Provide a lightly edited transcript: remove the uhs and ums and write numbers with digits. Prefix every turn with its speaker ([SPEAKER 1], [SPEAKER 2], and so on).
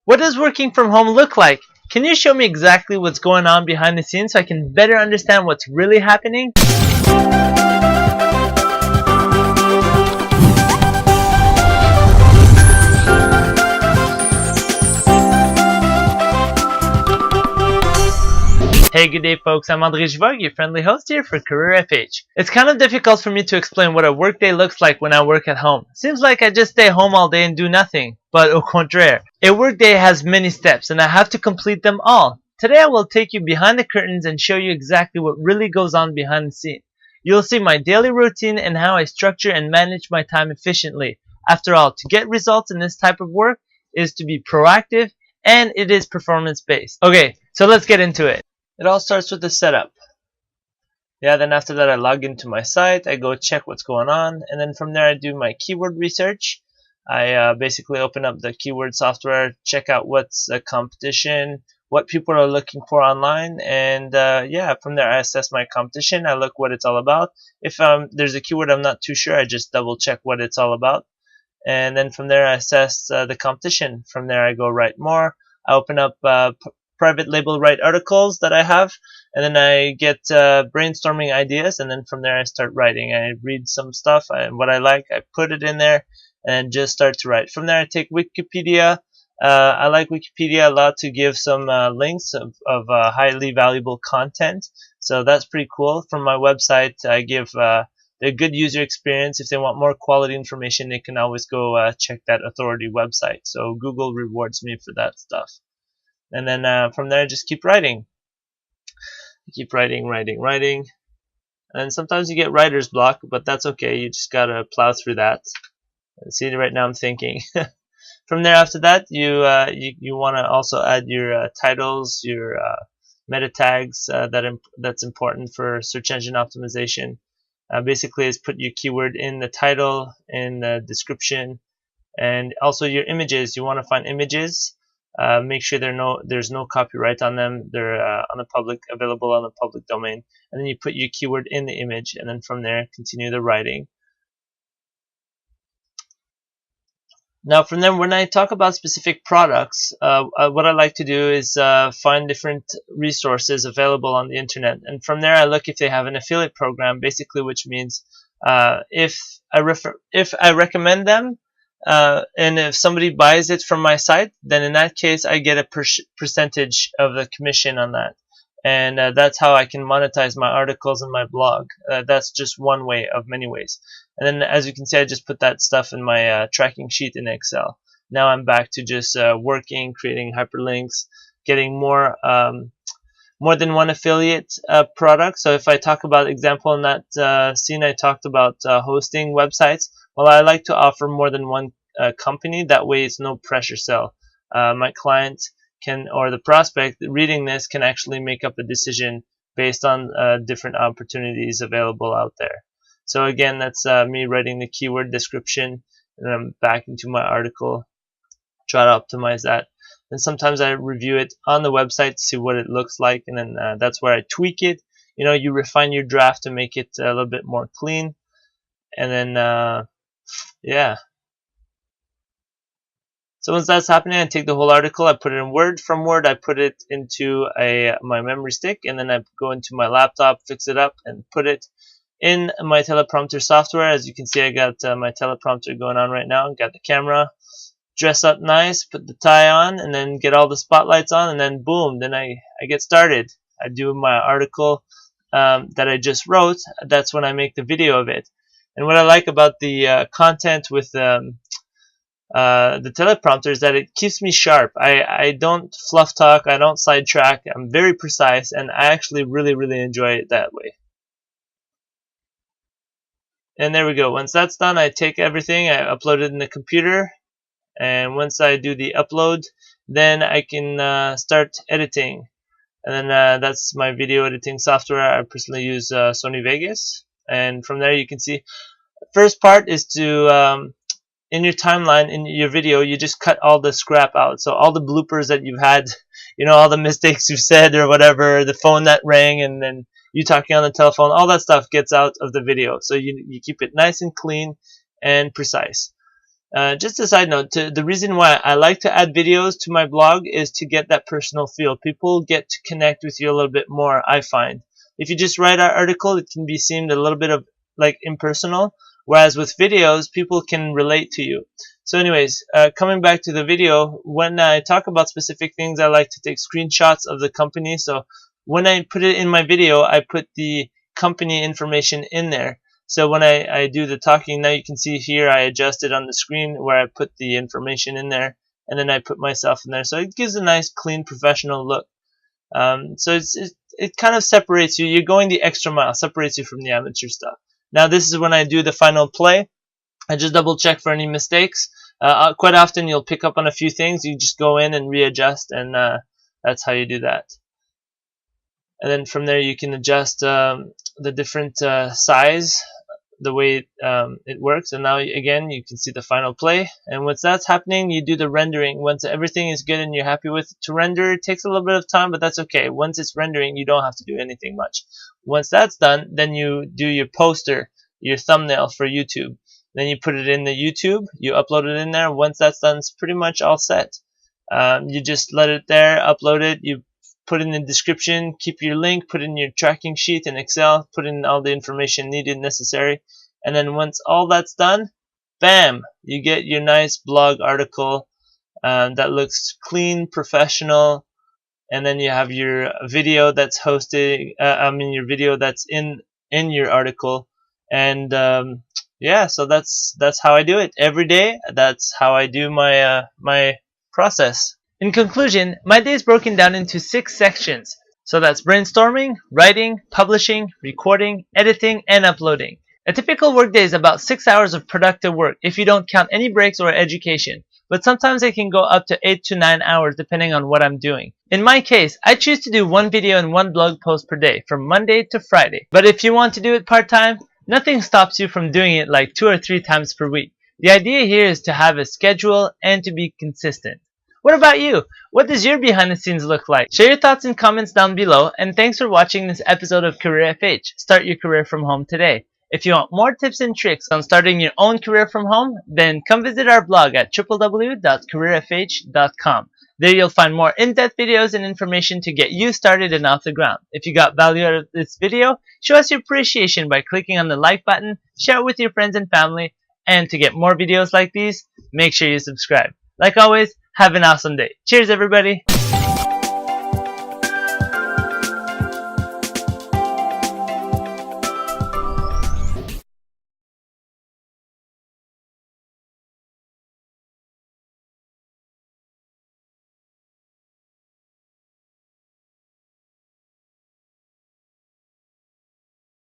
[SPEAKER 1] What does working from home look like? Can you show me exactly what's going on behind the scenes so I can better understand what's really happening? Hey, good day folks, I'm André Givogue, your friendly host here for CareerFH. It's kind of difficult for me to explain what a workday looks like when I work at home. Seems like I just stay home all day and do nothing, but au contraire. A workday has many steps and I have to complete them all. Today I will take you behind the curtains and show you exactly what really goes on behind the scenes. You'll see my daily routine and how I structure and manage my time efficiently. After all, to get results in this type of work is to be proactive and it is performance based. Okay, so let's get into it. It all starts with the setup. Then after that I log into my site, I go check what's going on, and then from there I do my keyword research. I basically open up the keyword software, check out what's the competition, what people are looking for online, and from there I assess my competition. I look what it's all about. If there's a keyword I'm not too sure, I just double check what it's all about, and then from there I assess the competition. From there I go write more. I open up private label write articles that I have, and then I get brainstorming ideas, and then from there I start writing. I read some stuff and what I like, I put it in there and just start to write. From there I take Wikipedia. I like Wikipedia a lot to give some links of highly valuable content, so that's pretty cool. From my website I give a good user experience. If they want more quality information, they can always go check that authority website, so Google rewards me for that stuff. And then from there, just keep writing. Keep writing. And sometimes you get writer's block, but that's okay. You just gotta plow through that. See, right now I'm thinking. From there, after that, you want to also add your titles, your meta tags that's important for search engine optimization. Basically, is put your keyword in the title, in the description, and also your images. You want to find images. Make sure there's no copyright on them. They're available on the public domain. And then you put your keyword in the image, and then from there continue the writing. Now from there, when I talk about specific products, what I like to do is find different resources available on the internet, and from there I look if they have an affiliate program, basically, which means if I recommend them. And if somebody buys it from my site, then in that case I get a percentage of the commission on that, and that's how I can monetize my articles and my blog. That's just one way of many ways. And then as you can see, I just put that stuff in my tracking sheet in Excel. Now I'm back to just working, creating hyperlinks, getting more than one affiliate product. So if I talk about example in that scene, I talked about hosting websites. Well, I like to offer more than one company. That way it's no pressure sell. My client can, or the prospect reading this, can actually make up a decision based on different opportunities available out there. So again, that's me writing the keyword description, and I'm back into my article, try to optimize that. And sometimes I review it on the website to see what it looks like, and then that's where I tweak it. You refine your draft to make it a little bit more clean, and then so once that's happening, I take the whole article, I put it in Word. From Word, I put it into my memory stick, and then I go into my laptop, fix it up, and put it in my teleprompter software. As you can see, I got my teleprompter going on right now. Got the camera, dress up nice, put the tie on, and then get all the spotlights on, and then boom, then I get started. I do my article that I just wrote. That's when I make the video of it. And what I like about the content with the teleprompter is that it keeps me sharp. I don't fluff talk, I don't sidetrack. I'm very precise, and I actually really enjoy it that way. And there we go. Once that's done, I take everything, I upload it in the computer, and once I do the upload, then I can start editing. And then that's my video editing software. I personally use Sony Vegas, and from there you can see first part is to in your timeline, in your video, you just cut all the scrap out. So all the bloopers that you've had, all the mistakes you've said or whatever, the phone that rang, and then you talking on the telephone, all that stuff gets out of the video. So you keep it nice and clean and precise. Just a side note, the reason why I like to add videos to my blog is to get that personal feel. People get to connect with you a little bit more, I find. If you just write an article, it can be seemed a little bit of like impersonal, whereas with videos, people can relate to you. So anyways, coming back to the video, when I talk about specific things, I like to take screenshots of the company. So when I put it in my video, I put the company information in there. So when I do the talking, now you can see here I adjusted on the screen where I put the information in there, and then I put myself in there. So it gives a nice, clean, professional look. So it kind of separates you. You're going the extra mile, separates you from the amateur stuff. Now this is when I do the final play. I just double check for any mistakes. Quite often you'll pick up on a few things. You just go in and readjust, and that's how you do that. And then from there you can adjust the different size, the way it works. And now again you can see the final play, and once that's happening, you do the rendering. Once everything is good and you're happy with it to render, it takes a little bit of time, but that's okay. Once it's rendering, you don't have to do anything much. Once that's done, then you do your poster, your thumbnail for YouTube. Then you put it in the YouTube, you upload it in there. Once that's done, it's pretty much all set. You just let it there, upload it, you put in the description, keep your link, put in your tracking sheet in Excel, put in all the information needed, necessary, and then once all that's done, bam, you get your nice blog article that looks clean, professional, and then you have your video that's hosted, your video that's in your article, and yeah, so that's how I do it every day. That's how I do my my process. In conclusion, my day is broken down into 6 sections. So that's brainstorming, writing, publishing, recording, editing, and uploading. A typical workday is about 6 hours of productive work if you don't count any breaks or education, but sometimes it can go up to 8 to 9 hours depending on what I'm doing. In my case, I choose to do 1 video and 1 blog post per day from Monday to Friday. But if you want to do it part-time, nothing stops you from doing it like 2 or 3 times per week. The idea here is to have a schedule and to be consistent. What about you? What does your behind the scenes look like? Share your thoughts and comments down below, and thanks for watching this episode of CareerFH. Start your career from home today. If you want more tips and tricks on starting your own career from home, then come visit our blog at www.careerfh.com. There you'll find more in-depth videos and information to get you started and off the ground. If you got value out of this video, show us your appreciation by clicking on the like button, share it with your friends and family, and to get more videos like these, make sure you subscribe. Like always, have an awesome day. Cheers, everybody.